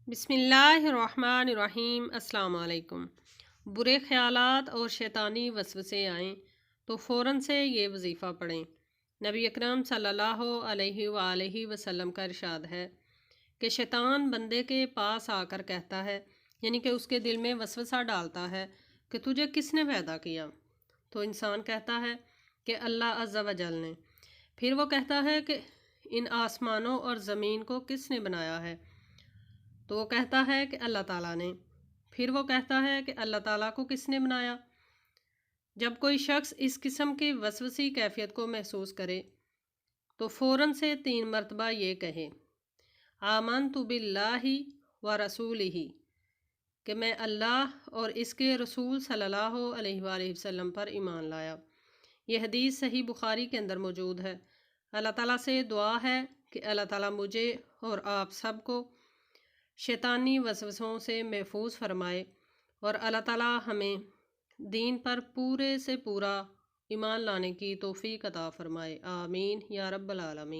بسم اللہ الرحمن الرحیم۔ السلام علیکم۔ برے خیالات اور شیطانی وسوسے آئیں تو فوراً سے یہ وظیفہ پڑھیں۔ نبی اکرم صلی اللہ علیہ وآلہ وسلم کا ارشاد ہے کہ شیطان بندے کے پاس آ کر کہتا ہے، یعنی کہ اس کے دل میں وسوسہ ڈالتا ہے کہ تجھے کس نے پیدا کیا؟ تو انسان کہتا ہے کہ اللہ عز و جل نے۔ پھر وہ کہتا ہے کہ ان آسمانوں اور زمین کو کس نے بنایا ہے؟ تو وہ کہتا ہے کہ اللہ تعالیٰ نے۔ پھر وہ کہتا ہے کہ اللہ تعالیٰ کو کس نے بنایا؟ جب کوئی شخص اس قسم کی وسوسی کیفیت کو محسوس کرے تو فوراً سے 3 مرتبہ یہ کہے، آمنت باللہ و رسولہ، کہ میں اللہ اور اس کے رسول صلی اللہ علیہ وآلہ وسلم پر ایمان لایا۔ یہ حدیث صحیح بخاری کے اندر موجود ہے۔ اللہ تعالیٰ سے دعا ہے کہ اللہ تعالیٰ مجھے اور آپ سب کو شیطانی وسوسوں سے محفوظ فرمائے، اور اللہ تعالیٰ ہمیں دین پر پورے سے پورا ایمان لانے کی توفیق عطا فرمائے۔ آمین یا رب العالمین۔